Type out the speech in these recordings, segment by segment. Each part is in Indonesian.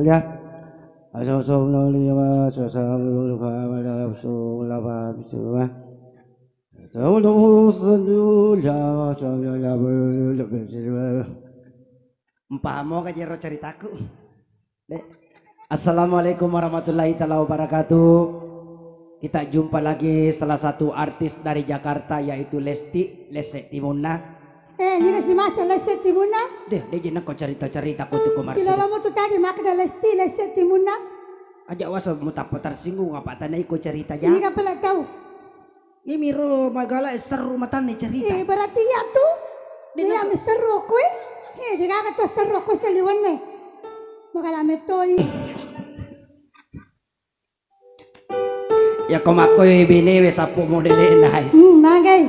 ya. Assalamualaikum warahmatullahi wabarakatuh. Kita jumpa lagi salah satu artis dari Jakarta yaitu Lesti Timuna. Ini si Mas Lesti Timuna. Dia jangan kau cerita-cerita kau tuh komersil. Sila lama tu tadi mak ada Lesti Timuna. Ajak wasa mutapa tersinggung apa tanah ikut cerita Ini aja. kan pernah tahu. Ini miro magala seru matan nih cerita. Berarti ya tu. Dia mi seru ko dia kata seru ko sa liwan ne. Magala metoy. Ya komakoy binewe sapo modele nice. Nagay.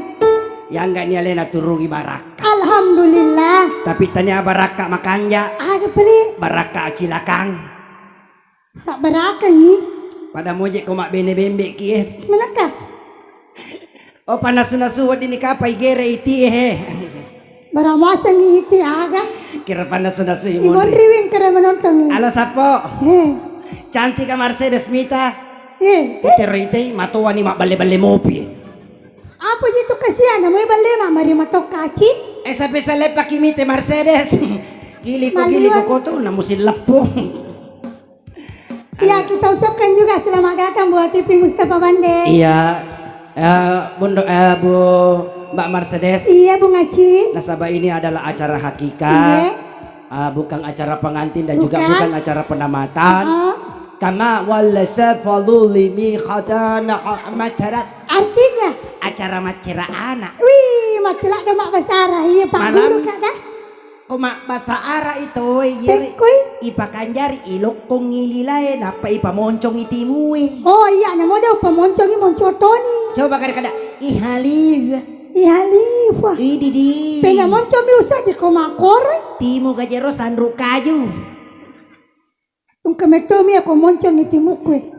Yang enggak niya lena turungi baraka. Alhamdulillah. Tapi tanya baraka makanja. Aga pali. Baraka cilakang. Sa baraka ni. Pada moje komak bene bembe kie. Manaka. Oh panas na suwad ini kapay gere iti Baramasa ni iti aga. Kira panas na suwad Imon riwing kara menonton ni. Halo sapo. Cantik ka Mercedes Mita. Ite matuwa ni mak bale-bale mopi. Apa itu kasihan may balena mari matok kaci. Sabi sa lepa kimite Mercedes. Gili ko to na musin lapo. Ya kita ucapkan juga selamat datang buat TV Mustafa Bande. Iya. Bu Mbak Mercedes. Iya Bu Ngaci. Nasabah ini adalah acara hakikat. Bukan acara pengantin dan juga bukan acara penamatan. Kama walasa falulimi khatana macarat. Artinya acara macera anak. Wih, macera ada mak basara. Iya Pak Guru kada. Koma bahasa ara itu ipa kanjari ilok kong ngililae napa ipa moncong itimui. Oh iya namo daw pamoncongi moncotoni. Coba kada ihalif. Ihalif. Ididi. Penga moncong mi usah di komakor. Timu gajero sandru kayu. Ung kametomi ako moncong itimukwe.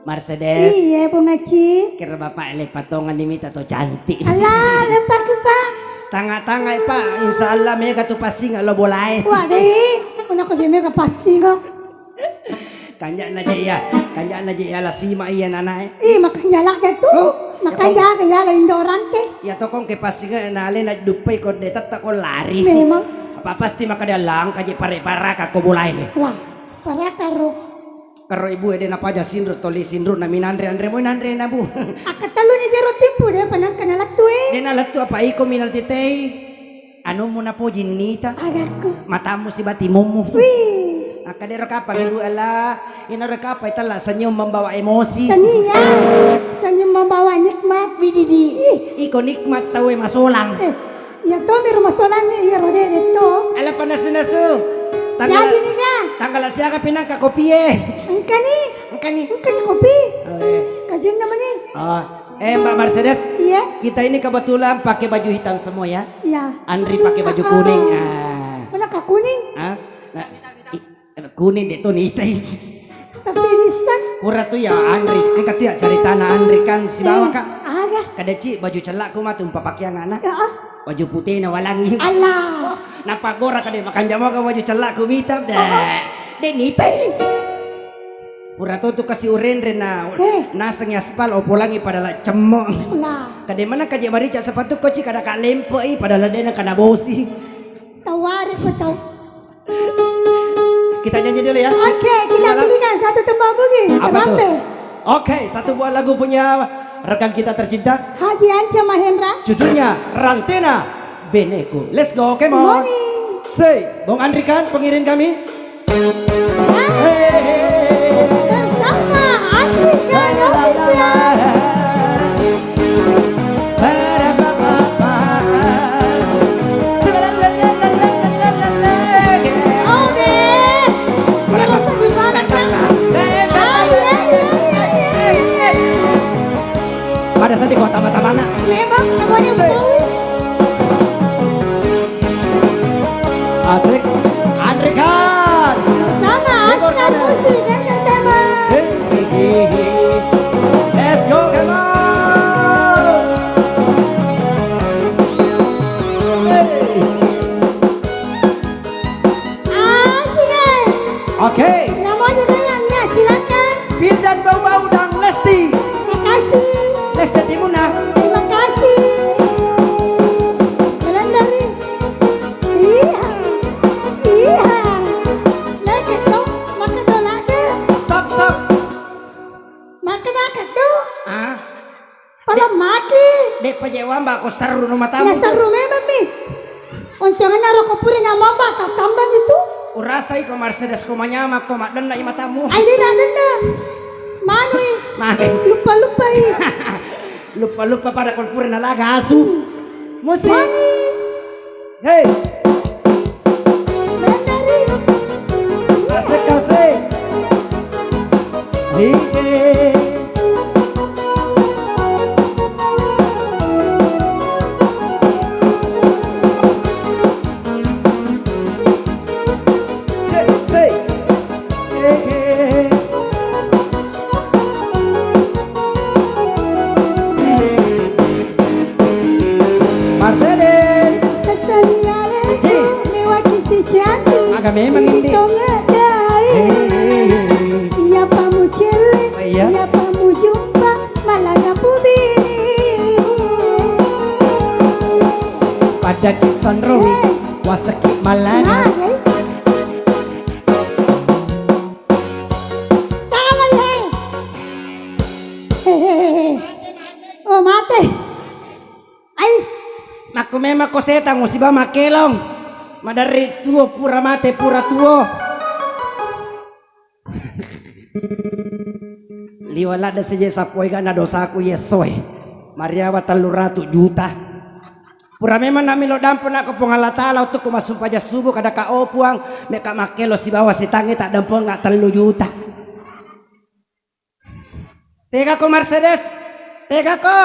Mercedes. Iya Bu Ngaci. Kira bapak ele patongan dimita to cantik. Alah lempak Pak. Tanga-tanga Pak, insya Allah mereka tuh pasti nggak lo boleh. Wah deh, mana kau jadi mereka pasti kok. Kanjak naja ya lah sima iya nana. Makan jalak deh tuh, makan jalak ya lah Indoran teh. Ya tokong ke pasti nggak nale na dupai kau detat tak kau lari. Memang. Apa pasti maka dia lang kaji pare kau boleh. Lah, para karo. Karo ibu ede napa aja sindro toli sindro na minandre mo nandre na bu. Akatalo ni jero timpu deh panang kanalat tuh Dia nalat tu apa iko minal titei. Anu mo na po jinita. Agaku. Matamu si batimumu. Wih. Akadero kapag ibu ala inara kapay tala senyum membawa emosi. Sania. Senyum membawa nikmat. Wididi. Iko nikmat tahu masolang. Ya to mi rumah solang ni ya rode itu. Ala panas-nasu. Jadi nih kan. Tanggal siaga pinang ka kopie. Engkani kopi. Kajun naman nih. Mbak Mercedes. Iya. Kita ini kebetulan pakai baju hitam semua ya. Iya. Andri pakai baju kuning. Mana kak kuning? Kuning deh tuh nih. Tapi ini san. Kurang tuh ya Andri. Angkat ya cari tanah Andri kan si bawah kak. Aga. Kadeci baju celak ku mah tumpah pakaian anak. Baju putih na walangi. Allah. Nampak gora kade makan jamu ka baju celak ku mitab dah. Denitay. Pura tuh kasih urenre na naseng aspal opolangi padahal cemong. Lah. Kade mana kaje marica sepatu koci kada ka lempo padahal dena kana bosi. Tawari ko tahu. Kita nyanyi dulu ya. Oke, kita pilihkan satu tembang bunyi. Apa tuh? Oke, satu buah lagu punya rekan kita tercinta Haji Anca Mahendra. judulnya Rantena Beneku. Let's go, come on. Say, Bung Andri kan pengiring kami. Bersama Andri kan official. Oke. Kita langsung dibarak kan. Pada saat di kota Matamana. Memang namanya bau. Asik. Andri kan. Sama Askan musik dan tema. Let's go, come on. Asik. Dek pajewamba ko seru no matamu. Nasaru memang mi. Oncangan naro kopuri ngamamba tambah itu. Urasai ko Mercedes ko manyama ko madana i matamu. Ay dina. Manu Makin lupa lupa pada kulpur na laga asu. Musik. Mani. Hey, Benari. asik asik. Hey. Mercedes. Agak memang ini. Ya pamu cele, Iya. ya pamu jumpa, malah gapu bini. Pada kisan romi, wasaki malana. Sama ya. Oh mate. Ay, Naku memang ko setang musibah makelong. Madari tuo pura mate pura tuo. Liwala da saja sapoy ka na dosaku yesoy. Mariawa 300 juta. Pura memang nami lo dampo na ko pangalatala untuk kumasumpa ja subuh kada ka opuang meka makelo si bawa si tangi tak dampo nga 3 juta. Tega ko Mercedes. Tega ko.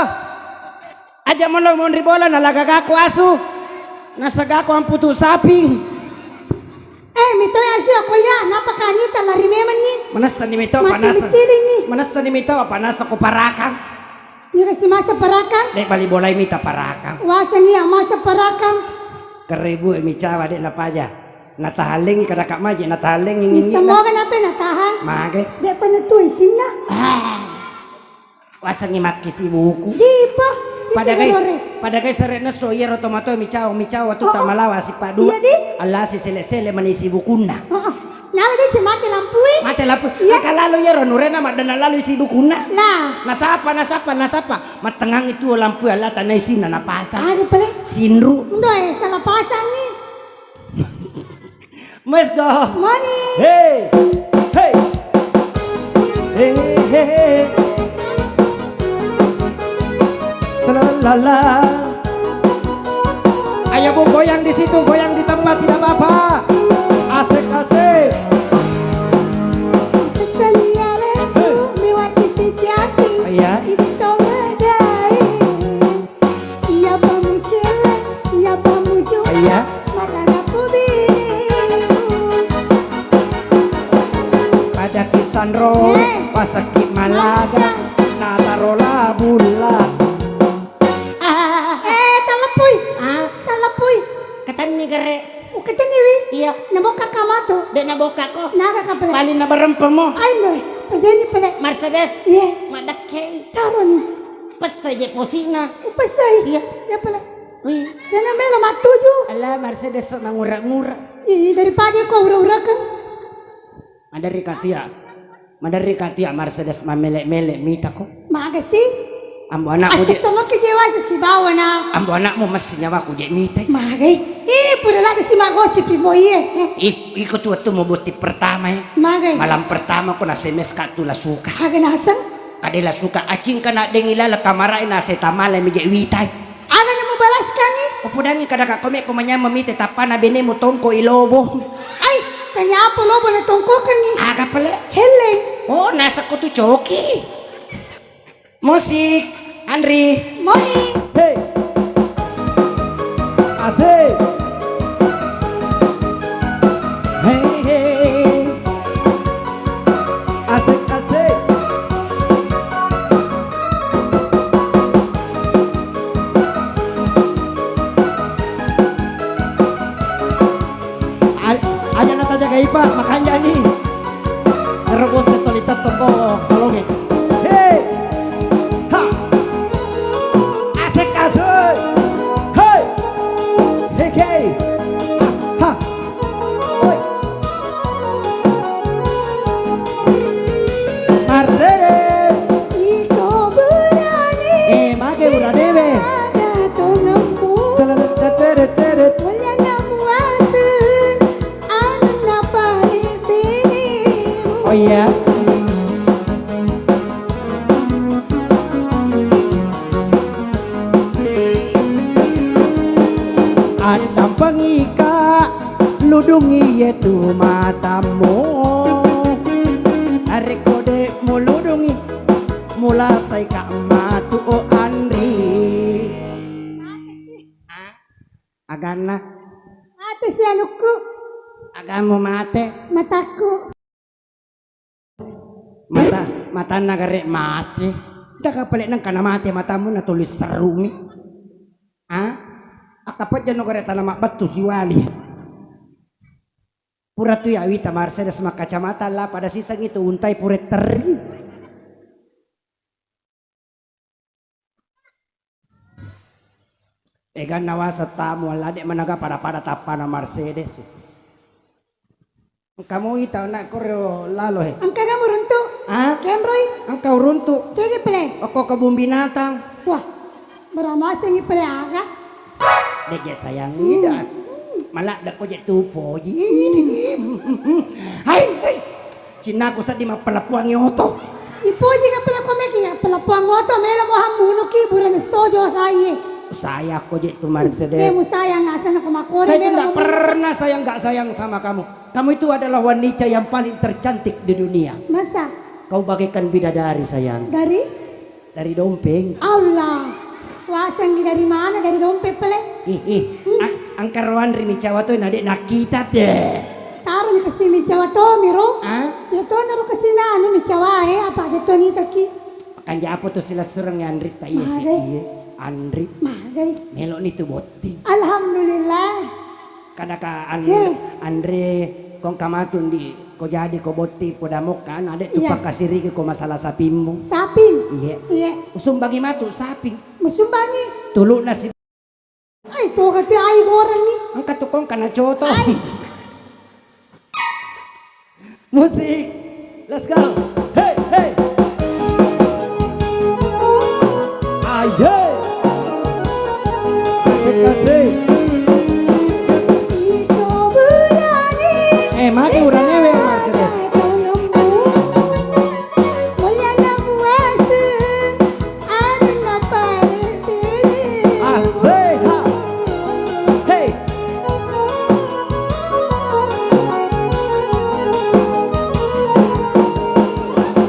Aja mo lang ribola nalagagako asu. Nasagako ang puto saping. mito ya siya kuya, napakanita lari memang ni. Manasa ni mito panasa. Matili ni. Manasa ni mito panasa ko parakang. Ni kasi masa parakang. Dek bali bolay mita parakang. Wasa niya masa parakang. Keribu micawa dek napaja. Natahaling kada ka maji natahaling ingin. Semua kan apa natahan. Mage. Dek panatuy sina. Wasa ni makisi buku. Di pa. Pada kay sarena so yero tomato micawa tu tamalawa si padu. Iya di. Allah si sele manisi bukuna. Nala din si mati lampui. Mate lapu. Iya. Akalalo yero nurena madana lalu isi bukuna. Lah. Nasapa. Matengang itu lampu ala tanay sina napasa. Ada pala. Sinru. Ndoy, salah pasang ni. Let's go. Money. Hey. Salalala. Ayo bu goyang di situ, goyang di tempat tidak apa-apa. Asik. Sesaliare tu miwati si jati. Iya. Itu ngadai. Iya pamu cele, iya pamu jumpa. Iya. Malah aku bini. Pada Kisandro, pasaki Malaga, natarola bulat. Talapui. Katan ni gare. Ukita niwi. Iya. Naboka kamato. Dek na boka ko. Naga ka pala. Palin na barempeng mo. Ay ndoy. Pajani pala. Mercedes. Iya. Madakay. Taro ni. Pasta je posina. Upasay. Iya. Ya pala. Ui. Dana melo matuju. Ala Mercedes so mangura-ngura. Daripada kau ura-urakan. Madari katia Mercedes mamelek-melek mita ko. Maga sih. Ambo anakmu Asik sama kejewa si bawa na. ambo anakmu mesti nyawa ku je mita. Magai. Pura lagi si magosip ibo iye. Ikut tu mo buti pertama eh. Magai. Malam pertama ko na semes ka tu la suka. Haga nasan. Kadela suka acing kana dengila la kamara ina se tamale mi je witai. Ana na mo balaskan ni. Upudangi kada ka kome ko manyama mite tapana bene mo tongko ilobo. Ay, kanya apa lobo na tongkokan ni. Aga pala. Heleng. Oh, nasa ko tu choki. Musik, Andri. Money. Hey. Asik. Hey. Asik. Aja nata jaga ipa makanya nih. Terus tolitat toko salonge. Hey. Ha. Asik. Hey. Hey. Ha. Oi. Mercedes. Iko berani. Mage udah debe. pengika ludungi yetu matamu arek kode muludungi mula say ka matu o Andri agana Ate si anuku, agamo mate mataku. mata nagare mate kakapalit ng kanamate matamu na tulis sarungi akapat dyan nagare tanama batu si wali pura tu yawi tamar sedes makacamata lah pada sisang itu untai puret teri egan nawasa tamu alade managa pada tapana Mercedes kamu itaw na koreo lalo he Ang kaga mo runto. Kemroy. ang kau runtuk Kaya pala. ako kabung binatang Wah, marama sa ngi pala aga. dege sayang ida malak dak ko je tupo hai Cina ko sa di mapalapuang yoto Ipuji ka pala kome kaya pala puangoto mela mo hamuno ki bulan sojo saye. saya ko je tu Kaya Mercedes mo sayang nga sana kumakore saya mela tidak mo. pernah nggak sayang sama kamu itu adalah wanita yang paling tercantik di dunia Masa kau bagaikan bidadari sayang dari dompeng Allah. Wasang dari mana dari dompet pala. ang karuan rimi cawa to na di nakita deh Taro ni kasi mi cawa to miro. Ito naro kasi na ano mi cawa apa dito ni taki. kan japo to sila surang yang Andri ta iya si Magay. iya Andri Magay. melo ni tu boting Alhamdulillah. kada ka Yeah. Andre kong kamatun di ko jadi ko botti podamok kan ada tu Iya. pakasiri ko masalah sapimmu Sapin. iya Iya. usum bagi matu saping Musumbangi. tulu na si Ay, to kati ay orang ni. ang katukong kana choto Ay. musik let's go hey hey ayo asik asik Ito berani. mati urangnya we Mercedes Wala na buwasa. Ano na palitin. asik ha hey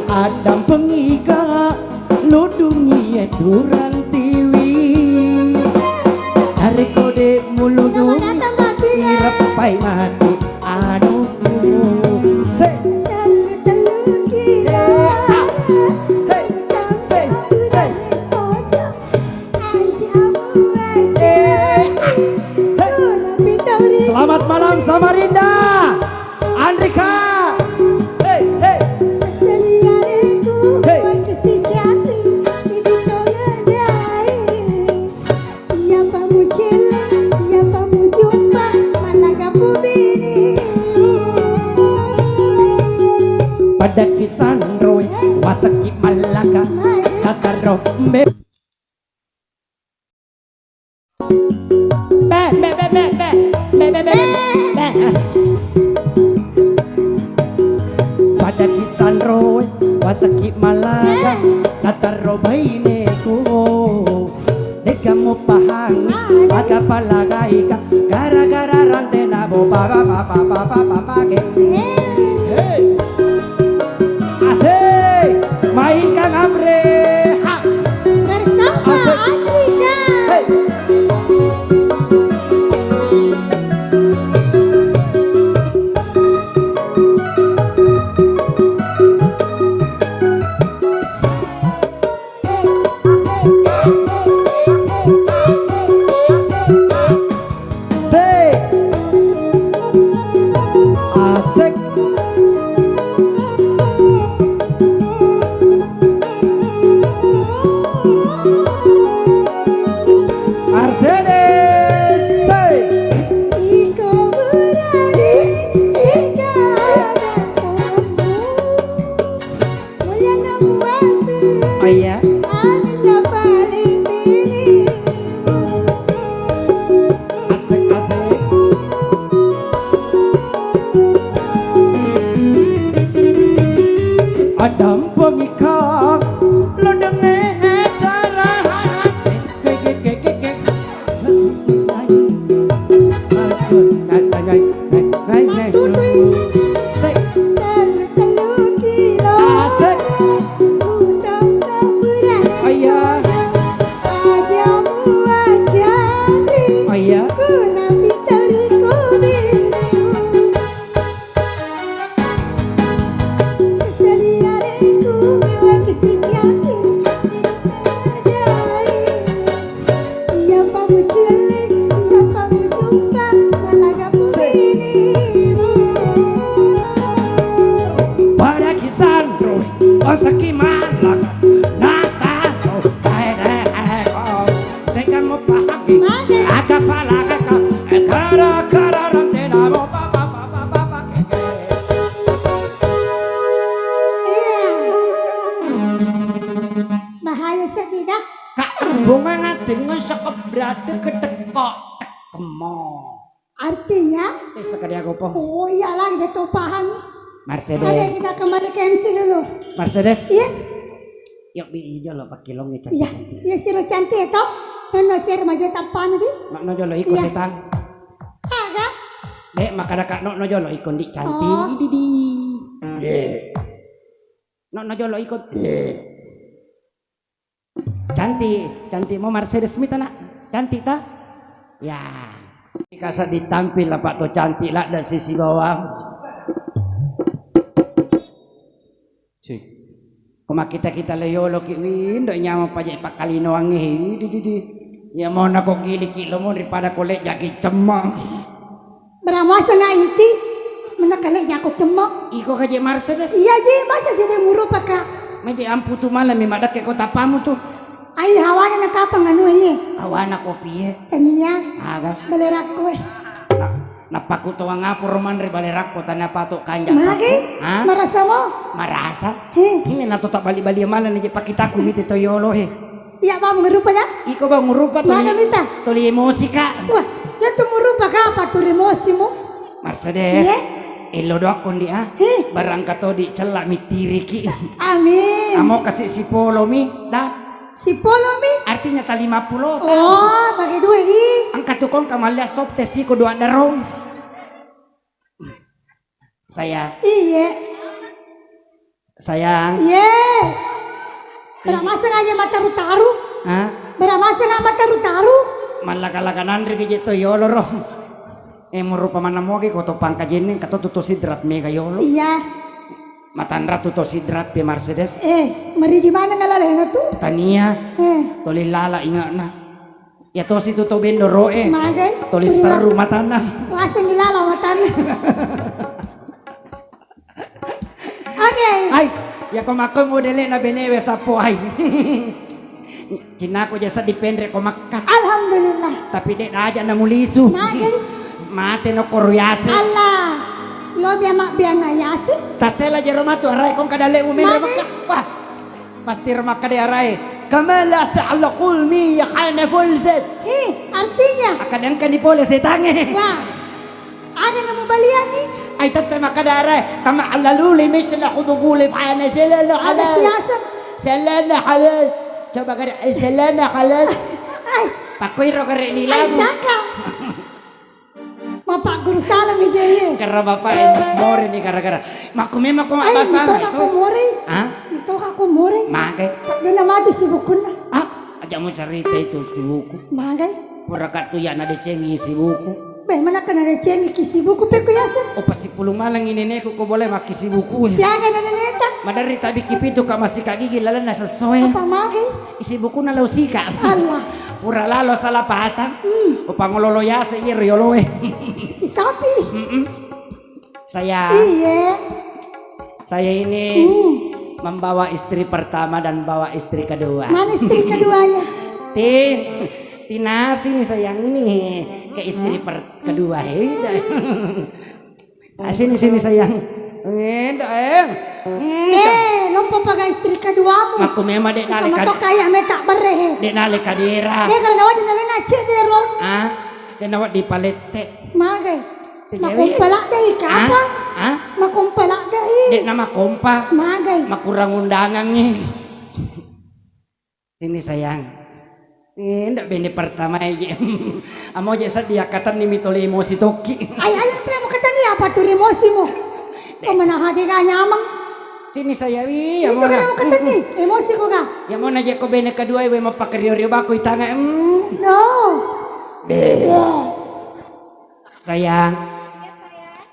Adam pengika ludungi duran tiwi hari kode muludung irapai mati anu se selamat malam Samarinda Andrika hey hey pada kisan roy wasaki malaka kakaro be pada kisan roy wasaki malaka kakaro baine ko dekamu pahang aga palagai ka gara-gara rantena bo papa ke hey asik main Kang Amre ha hey asik Mercedes say oh iya asik asik Adam pemikang lo denge cara dengan berada ketekok kemo. Artinya? Sekali aku po. Oh iya lagi dia topahan. Mercedes. Oke, kita kembali ke MC dulu. Mercedes. Iya. Yuk bi hijau lo pakai long cantik. Iya, iya siro cantik itu. Nono si remaja tapan di. No jolo iko setang. Aga. Dek maka kak no jolo iko di cantik. Oh. Di. No jolo iko. Cantik mau Mercedes Smith nak. Cantik tak? Ya. Kasa ditampil lah Pak to cantik lah dari sisi bawah. Cik. Kuma kita leyolo ki windo nyama pajak pak kalino wangi di. Ya mau nak kok gili lo mau daripada kolek jaki cemak. Beramasa na iti. Menakale jako cemak. Iko kaje Mercedes. Iya ji, masa jadi muru paka. Meje ampu tu malam madak ke kota pamu tu. Ai hawana na kapang anu ye. Awana kopi Tania. Aga. Balerak kowe. Napaku to ngapur roman re balerak kota na patok kanja. Mage. Ha? Marasa mo? Marasa. He. Ini nato tak bali-bali malam ni pakitaku miti to yolo he. Iya ba mengerupa ya? Iko ba ngurupa to. Mana minta? Toli emosi ka. Wah, ya tu merupa ka apa tu emosi mo? Mercedes. Iya. Elo doak kondi He. barang kato di celak mitiriki. Amin. Amo kasih si polo mi dah. Si polo mi? Artinya ta 50 ta. Oh, pakai dua i. Ang katukon kamalya sop tesi ko dua darong. Iya. Sayang. Iya. Beramasa aja mata rutaru. Ha? Beramasa na mata rutaru. Malaka-lakanan ri kaya to yolo ro. Merupa mana mo ko to pangkajenin kato tuto sidrat mega yolo. Iya. Matandra tuto sidrat pe Mercedes. Mari di mana ngalalena tu? Tania. Toli lala ingat na. Ya to si tuto bendo roe. Magai. Toli seru matana. Langsung dilala matana. Oke. Ay, ya komako modele na benewe sa po ay. Cinako jasa dipendre komakka. Alhamdulillah. Tapi dek aja na mulisu. Magai. Mate no koryase. Allah. Lo mak biana yasi. Tasela jero matu aray kong kadale umere maka. Wah. Pasti remaka de aray. Kamala sa'ala qulmi ya khana fulzat. Artinya Akan yang kan dipole setange. wah. Ada nama balian nih. Ay tante maka de aray. Kama alaluli misla khuduguli fa'ana selala Ada halal. siasat. Selana halal. Coba kada selana halal. Ay, Pakoy ro kare ay nilamu. cakap. Bapak guru salam aja ya. Karena bapak more nih gara-gara. Maku memang kok Ay, abasana ito itu. ako more. Hah? Ito ako more. Makai. Tak dia nama di sibukun na. Ah, aja mau cerita itu si buku. Magai. Purakat tuh ya nade cengi si buku. Baik mana kena ada cengi kisi buku pe kuyasa. O pasti pulung malang ini neku ko boleh maki si buku. Siaga na neta. Madari tabi kipitu ka masih kagigi lalan na sesuai. Apa magai? Isi buku na lausika. Allah. Pura lalo salah pasang. O pangololo yasa ini riolowe. Si sapi. Saya ini membawa istri pertama dan bawa istri kedua. Mana istri keduanya? Tina sini sayang ini ke istri kedua. Sini sayang. Lompo pakai istri keduamu. Aku memang dek nale Kamu to kaya metak berehe. dek nale kadira. Dia kalau nawat nale nace dero. Ah, dek nawat di palete. Magai. Makumpalak deh kapa? Ah, Makumpalak deh. dek nama kompa. Magai. Makurang undangan nih. Sini sayang. Ndak bene pertama aja. Amo aja dia kata nih mitoli emosi toki. Ay, pernah mau kata ni apa tuh emosimu? Kau mana hati kah nyamang? Sini saya wi, Itu ya mau kan mau kata ni emosi ko ka? ya mau aja ko bene kedua iwe mau pakai rio baku itanga. No. Sayang,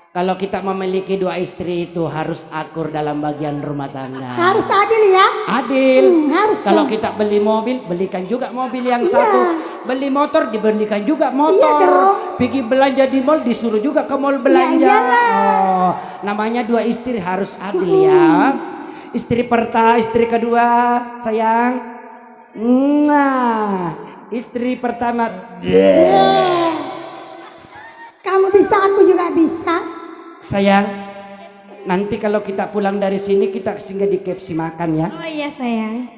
kalau kita memiliki dua istri itu harus akur dalam bagian rumah tangga. Harus adil ya. Adil. Harus. Kalau kita beli mobil, belikan juga mobil yang Iya. satu. Beli motor, dibelikan juga Iya motor. dong. Pergi belanja di mall, disuruh juga ke mall belanja. iyalah. Oh, namanya dua istri harus adil ya. Istri pertama, istri kedua, sayang. Istri pertama. Kamu bisa, aku juga bisa. Sayang, nanti kalau kita pulang dari sini kita singgah di KFC makan ya. Oh iya sayang.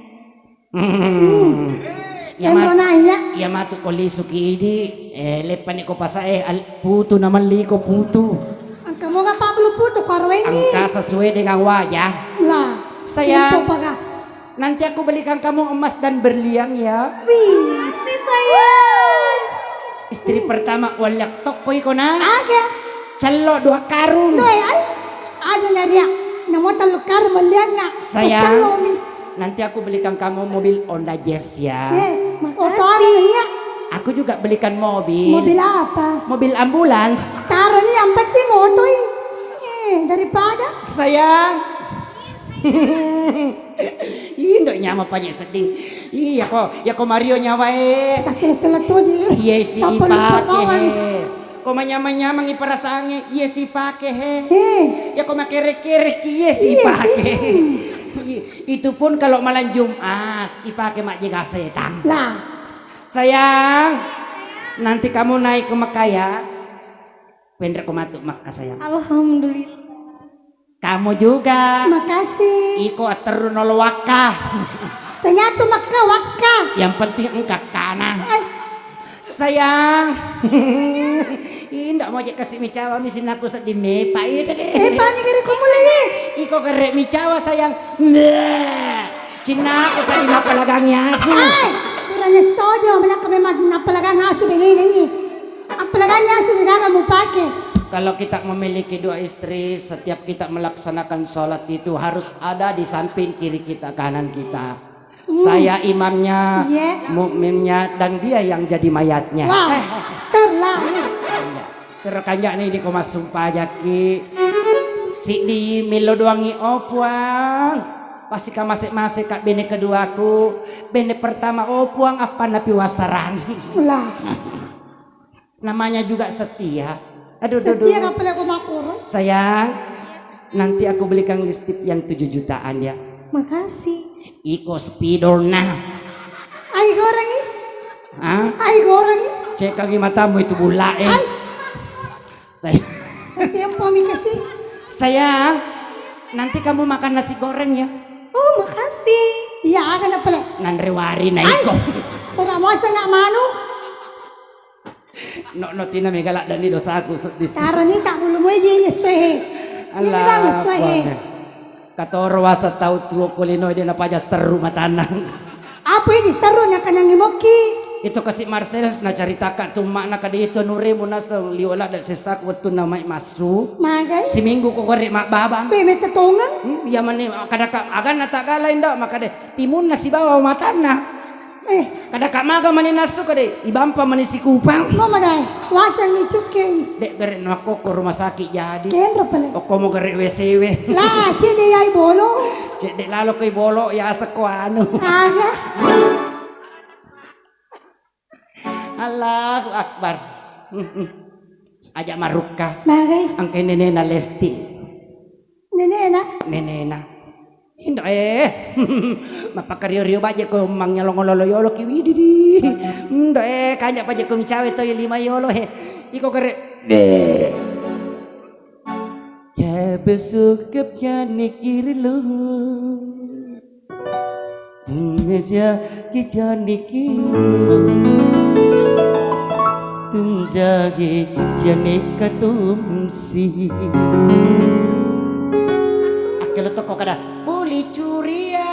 Entro na iya. Ya matu ko liso kidi. Lepan ko pa sa puto naman liko puto. Ang kamu nga Pablo puto karwen Ang ni. kasaswede ng wajah. Lah. Sayang. Ito pa ka. Nanti aku belikan kamu emas dan berlian ya. Wih, si sayang. Istri pertama walak tokoy ko na. Aga. Calo 2 karung. Doy ay. Ada na riya. Namo talukar malian na. Sayang. Pagkalomi. Nanti aku belikan kamu mobil Honda Jazz ya. Makasih. Iya. Aku juga belikan mobil. Mobil apa? Mobil ambulans. Karo ni ang pati mo toy. Daripada. Sayang. Ih, ndok nyama banyak sedih. Iya kok Mario nyawa Kasih selat to ji. Iya si ipake Ko manyama-nyama ngi perasange. Iya si pake Ya kok makere-kere iya si pake. Itu pun kalau malam Jumat ipake mak jaga setan. Lah. Sayang, nanti kamu naik ke Mekah ya. Pendek ko matuk Mekah sayang. Alhamdulillah. Kamu juga. Makasih. Iko aterun wakah. Ternyata waka. Yang penting engkak kanan. Ay. Sayang. Ndak mau kasih micawa misin aku sedih mepa ida deh. Pani kiri kumuli ni. Iko kerek micawa sayang. Nah. Cina aku sedih mapalagang yasu. Ay. Kurang sojo mana kami napalagan asu begini. Apalagan asu tidak mau pakai. Kalau kita memiliki 2 istri, setiap kita melaksanakan sholat itu harus ada di samping kiri kita, kanan kita. Saya imamnya, mukminnya, dan dia yang jadi mayatnya. Wah, terlah. Terekanja nih di komas sumpah jaki. Si di milo doangi opuang. Pasti ka masik-masik kak bene keduaku. Bene pertama opuang apa napi wasarang. Ulah. Namanya juga setia. Aduh, setia nggak pernah aku makur. Sayang, nanti aku belikan listrik yang 7 jutaan ya. Makasih. Iko spidol nah. Ay goreng ni. Hah? Ay goreng ni. Cek kaki matamu itu bula Ay. Sayang, kasih. sayang, nanti kamu makan nasi goreng ya. Oh makasih. Iya akan apa le? Nanrewari na iko. Orang masa nak manu. No tina megalak dan di dosa aku sedih. Karo ni tak bulu mo ye sehe. Allah. Katoro wasa tau tuo kulino dia napaja seru matanang. Apa ini seru na kanang imoki? Itu kasih Marcel na caritakan tuh makna kadi itu nurimu nasa liola dan sestak waktu namai masuk. Magai. Seminggu kok korek mak babang. Bebe ketongan. Ya mani kadaka agan na tagalain dak maka deh timun nasi bawa matana. Kadaka maga mani nasu kade ibampa mani si kupang. Mama dai, wasan ni cukai. Dek gerek nako ke rumah sakit jadi. Kembra pala. Kok mau gerek WCW. Lah, cede yai bolo. Cek dek lalu kay bolo ya seko anu. Aga. Allahu Akbar. Ajak maruka. Magai. Angke nenena Lesti. Nenena. Nenena. Indo mapakario-rio baje ko mangyalong-lolo yolo kiwidi di. Indo kanya paje ko micawe to 5 yolo Iko kare. Ya besok kepyane kirilo. Tunja kijani kilo. Tunjage jane katumsi. Akelo to kok kada. Buli curia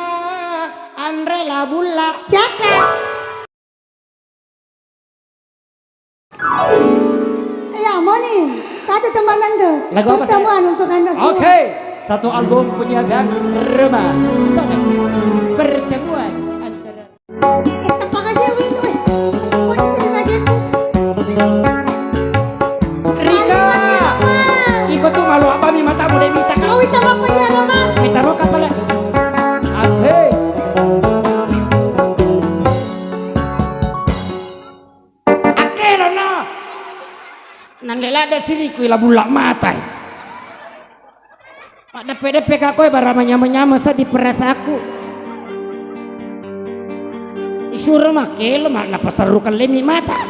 Andre la bulla Jaka. Ya, Moni. Kata teman anda. Lagu apa, Pertemuan untuk anda semua. Oke, satu album punya gang Rema Sana. Pertemuan antara Tepak aja win win. Kau disini lagi. Rika. Iko tuh malu apa mi matamu deh minta Kau itu apa ya Roma? minta mau kapal asik. Akelo no. Nandela ada sini kui la bulak matai. Pada PDP kakoi barama nyama-nyama sa di peras aku. Isura makelo mak napasarukan lemi mata.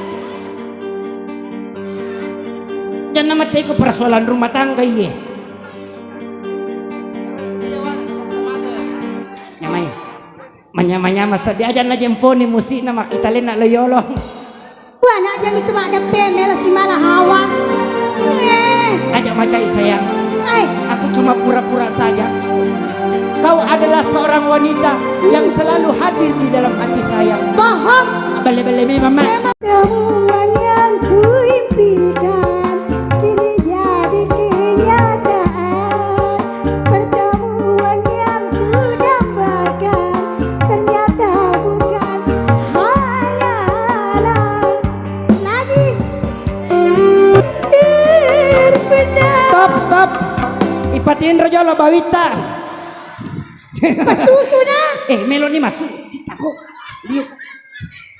Dan nama teko persoalan rumah tangga iye. Manyama-nyama sa di ajan na jemponi musik na makita rin na loyolong. Wah, nak jam itu ada pemel si malah hawa. Ajak macai sayang. Ay, Aku cuma pura-pura saja. Kau adalah seorang wanita yang selalu hadir di dalam hati saya. bohong. Bale-bale mama. Pertemuan yang kuimpikan kini jadi kenyataan. Pertemuan yang kudambakan ternyata bukan hayalan lagi terpendam. Stop. Ipatiin rojolo bawita. Susu na. Melo ni masuk. Citaku. Liuk.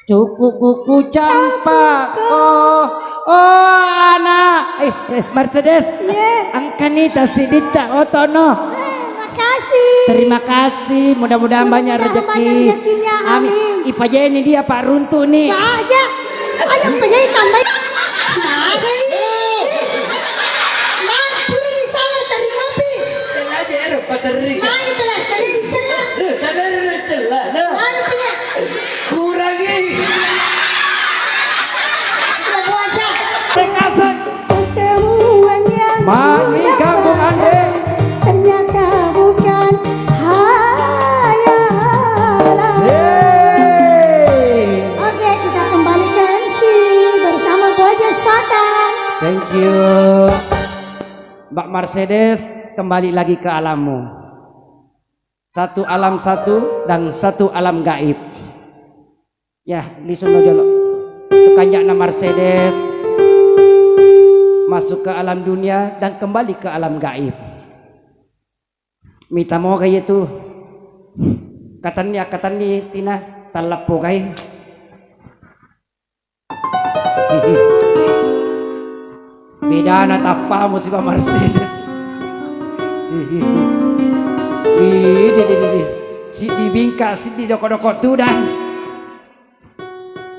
Cukup kuku campako. Oh anak. Mercedes. Angkanita sidita otono. Makasih. Terima kasih. Mudah-mudahan banyak rezeki. Banyak rezekinya, amin. Ipa ini dia Pak Runtu nih. Aja. Ayo penjahit tambah. Pertemuan yang Mari kampung Andre. ternyata bukan hayalan. Oke, kita kembali ke MC bersama Bojes Spartan. Thank you. Mbak Mercedes kembali lagi ke alammu. Satu alam satu dan satu alam gaib. Ya, lisun jolo. Kanjakna Mercedes masuk ke alam dunia dan kembali ke alam gaib. Mita mo kayak itu. Katanya tina talapo kay. Beda na tapa mo si Pak Mercedes. Si dibingka si di doko-doko tudan.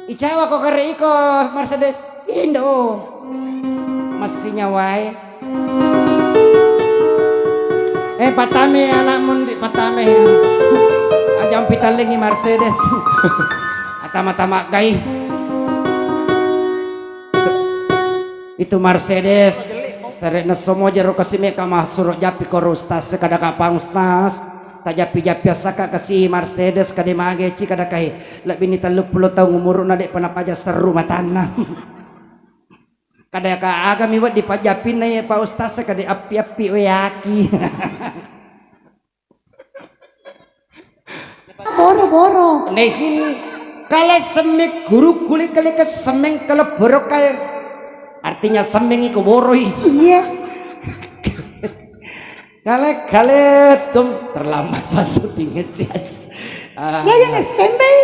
Icawa ko kare iko Mercedes Indo. Masih nyawai. Patame anak mundi patame. Ajam pitalingi Mercedes. Atama-tama kai. Itu Mercedes. Sarena semua jero kasih meka mah suruh japi korustas kada kapang ustas. Tajapi-japi saka kasih Mercedes kada mage ci kada kai. Lebih ni 30 tahun umurna dek panapaja seru matana. Kada ka aga miwat dipajapin na Pak Ustaz kada api-api weyaki. Boro-boro. Nehin kala semik guru kulit kali ke semeng kala borok kaya artinya semeng iku boroi. Iya. Kale tum terlambat pas syuting sias. Ya jangan standby.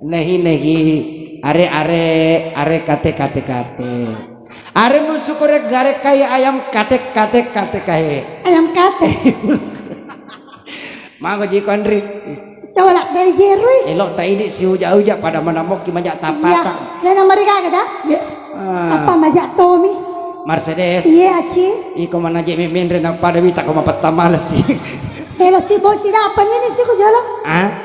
Nehi are kate. Are musuh gare kaya ayam kate kahe. Ayam kate. Mago ji kondri. Coba lah dari Jerui. Elok tak ini si uja pada menamok ki majak Iya. tapaka. Dan mereka kada. Ya. Apa majak Tommy? Mercedes. Iya, Aci. Iko mana je mimin rena pada wita ko mapatamal si. Hello si bos sida apa ini sih ko jalan?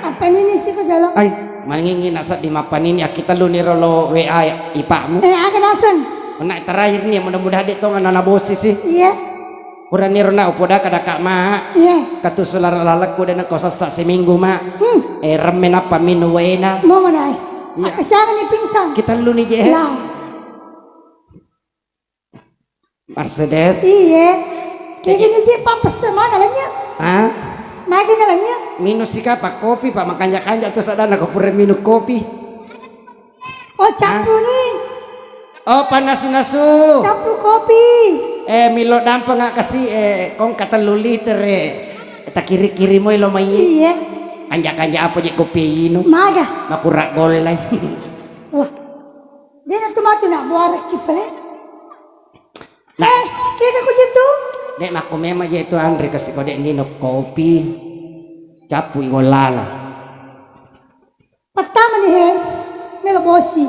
Apa ini sih ko jalan? Ay, mangingi nasat di mapan ini kita lu ni rolo WA ipamu. Akan asan. Nak terakhir ni mudah-mudahan dia tongan anak bosi sih. Iya. Kurang ni rona upoda kada kak ma. Iya. Katu sular lalak ko dan ko sasa seminggu ma. Remen apa minu wena. Mau mana? Iya. Kesana ni pingsan. Kita lu ni je. Lah. Mercedes. Iya. Kayak gini sih papa semana lahnya. Makin lahnya. Minus sika pak kopi pak makanya terus ada nak kurang minum kopi. Oh campur nih. Oh panas nasu. Campur kopi. Milo dampa nggak kasih kong kata lu liter tak kiri mo ilo mai. Iya. Kanja apa je kopi ino. Maga. Makurak golai. Wah. Dia nak tomato nak buat kipale. Nah. Kayak aku gitu. Dek maku memang je itu Andre kasih kode nino kopi. Capu igolala. Pertama nih melo bosi.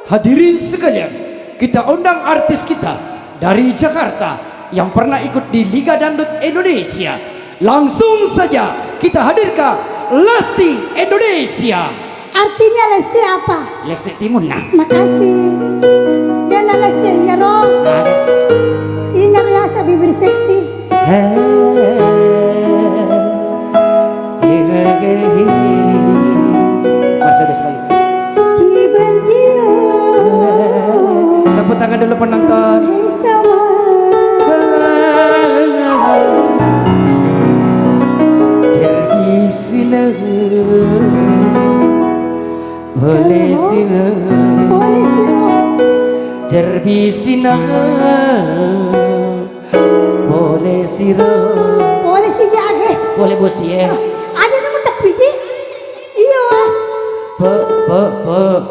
Hadirin sekalian, kita undang artis kita dari Jakarta, yang pernah ikut di Liga Dangdut Indonesia. Langsung saja kita hadirkan Lesti Indonesia. Artinya Lesti apa? Lesti Timuna. Makasih. Dan Lesti ya roh. Ini biasa bibir seksi. Mercedes lagi. Ciberjio. Tepuk tangan dulu penonton. Sama. Jadi sini, boleh sini, Boleh sih. jadi sini, boleh sini, Boleh sih jaga. boleh bos ya. Aja nama tepi sih. Iya.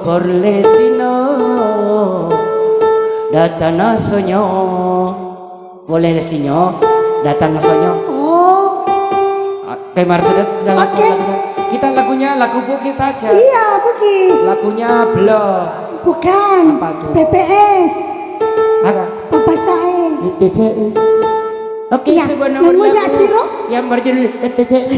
Boleh sini, datang nasonyo, boleh sini, datang nasonyo. Oh. Kayak Mercedes dalam Oke. kita lagunya lagu Bugis saja. Iya, Bugis. Lagunya Blok. Bukan. Apa tuh? PPS. Apa? Papa saya. PPCI. Oke, Ya, sebuah yang nomor punya lagu Siro? yang berjudul PPCI.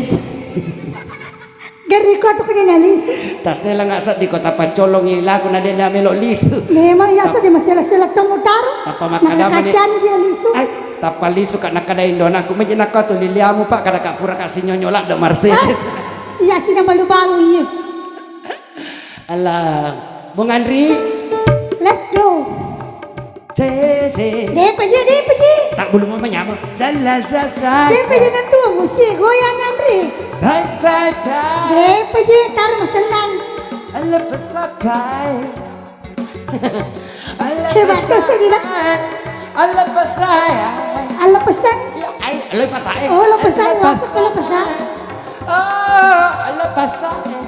Gari kau tuh kena nalis. Tak salah nggak sah di kota Pacolong ini lagu nade na melok lisu. Memang ya sa di masalah-salah kamu taruh. Apa makadam ni? Nakakacani dia lisu. Ay, tapa lisu kak nakada Indona aku menjadi nak tu liliamu pak kada kak pura kasih nyonyolak do Mercedes. Iya sih nama baru iya. Alah, Bung Andri. Let's go. Cese. Depe. Tak belum mau menyamuk. Salah sasa. Depe na tua musik goyang Andri. Hai hai hai. Depe taruh masenang. Allah pasakai. Allah Hebat tu sedih. Allah pasaya. Allah pesan. Ya, ai, Allah pasaya. Oh, Allah pesan. Masuk Allah pesan. Oh, Allah pasaya.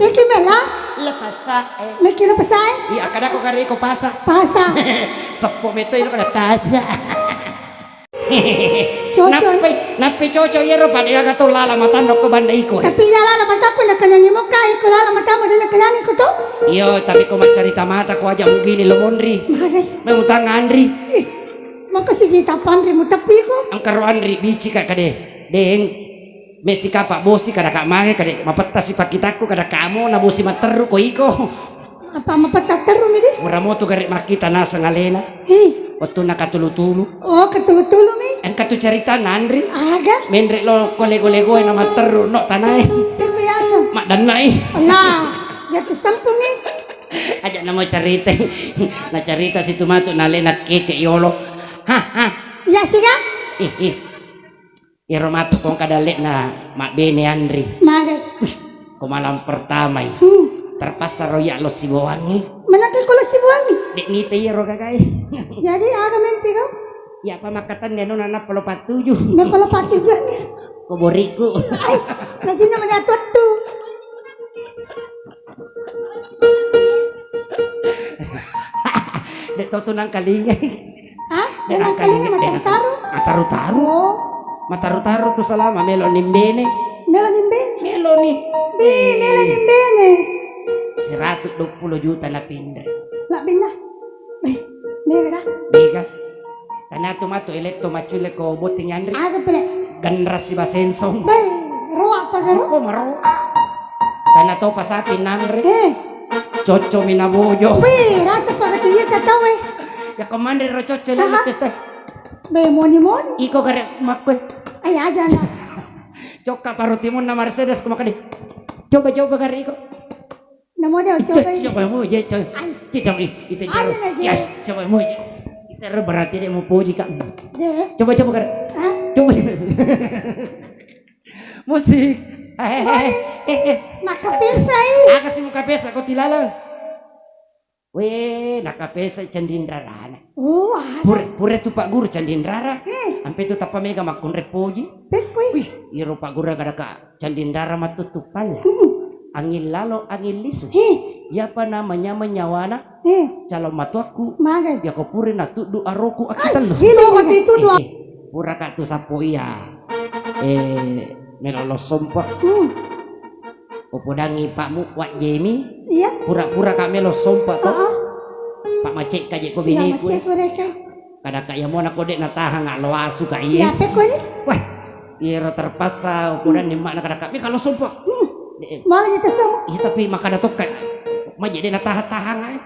Kiki mela. Allah pasaya. Meki Allah pesan. Iya, kada ko kari ko pasa. Pasa. Sepo meto ino kada tasa. Cocok. Napi coco yero pada yang kata lala matan ko banda iko. Tapi yala na mata ko nakanani mo kay ko lala mata mo din nakanani ko to. Iyo, tapi ko macarita mata ko aja mugini lomondri. Mare. Memutang Andri. Makasih jita pandri mo tapi ko. Ang karo Andri bici ka kade. Deng Messi ka pak bosi kada kak mange kade mapetas si pakitaku kada kamu na bosi materu ko iko. Apa mapatataru mi di? Ura mo to gari makita nasa ngalena. Hei. Waktu nakatulu-tulu. Oh, ketulu-tulu mi. Ang katu cerita na Andri. Aga. Mendrek lo kolego-lego na materu no tanay. Pero yasa. Mak danay. Allah. Jatuh sampung mi. Aja na mo cerita. Na cerita si tumatu na lena keke yolo. Ha. Ya siga. Ih. Iromato kong kadalik na mak bene Andri. Mare. Kumalam pertama ya. Terpaksa royak lo si bawangi. Manakil ko lang si Buwangi. Dek ngite ya ro kakay. Jadi aga mimpi ko. Ya pamakatan ya nona na palo patuju. Napalapati Buwangi. Kuburiku. Ay, kasi naman yato to. Dek toto nang kalingay. Ha? Dek Denang nang kalinga kalingay. matataru. Mataru-taru. Oh. Mataru-taru tu salama melo nimbene. Melang imbene. Melo ni. Melang imbene. 120 juta na pindre. Nak bina. Mera. Biga. Tanato mato eletto macule ko boting Andri. Aga pala. Ganras si Basensong. Bay, roa pa garo. Ako maro. Tanato pasapin Andri. Eh, Coco minabuyo. bay, rasa pa katuya tataw eh. Ya komandre ro coco lele pesta. Bay, moni. Iko gare makwe. Ay, aja na. Coka parutimun na Mercedes kumakadi. Coba gare iko. Namo daw, coba. Coba mo je coy. Ay. Kita itu Ano na, Je? Yes, coba mo. Kita ro berarti dia mau puji kak. De. Coba gare. Ha? Coba. Musik. Makapisa eh. Aga si muka pesa ko tilala. We, nakapesa Candindrara. Oh, ada. Pure tu Pak Guru Candindrara. Ampe tu tapa mega makun repoji. Pekoy. Wih, iro Pak Guru kada ka Candindrara matutupal. Angin lalo, angin lisu. Ya apa namanya menyawana? Calon matuaku. Magal. Ya ko pure na tudu aroku akitan lo. Gilo ka itu dua. Pura ka tu sapo iya. Melolo sompa. Upodangi pakmu Wak Jemi. Iya. Pura-pura kak melo sompa to. Oo. Pak macek kaje ko Iya, bini ku. macet mereka. kada kaya mo na ko dek natahan nga loasu ka Iya iya. pe ko ni. Wah, iro terpaksa ukuran ni mak na kada kami kalau sumpah. Malah kita sama. Iya tapi makada to ka maje de natahan ay.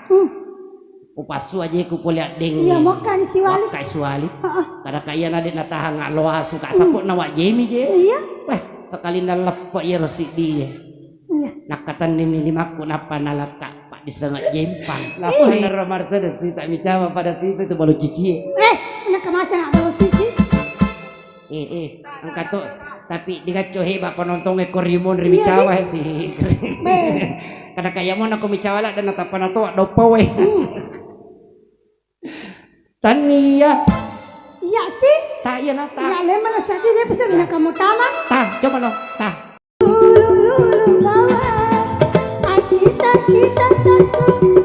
Upasu aja ku kuliah deng. Iya makan si wali. Kai suali. Heeh. Kada kaya na dek natahan nga loasu ka sapot na wa jemi je. Iya. Wah, sekali nalepo iro si dia. Iya. Nakatan ni limaku napa nalaka pak di setengah jempang. Lapo na Mercedes tak bicara pada sisi itu baru cici. Nak kemasa nak bawa sisi? Angkat tuh tapi digaco hebat penonton ekor rimon ribicawa kada kaya mo na kumicawala dan natapan na to dopo eh. Tania. Iya sih. Ta iya na ta. Ya lemah na sakit dia pasal nak kamu tamat. Ta coba no ta. Lulu bawa. Kita satu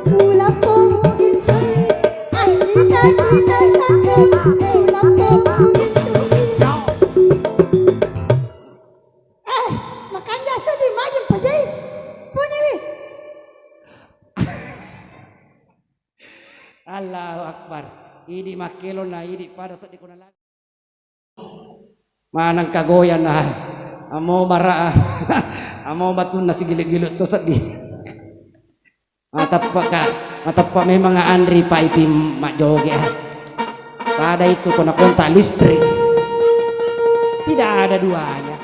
pulang pemudik. Kita satu pulang pemudik. Makan jasa di maju pajai. Punya ni. Allahu Akbar. Idi makelo na idi pada sa di ko na lagi. Manang kagoyan na. Amo mara. Amo batun na sigilid-gilid to sa di. Matapa may mga Andri pa ipim majoge. Pada itu kung nakunta listrik. Tidak ada duanya.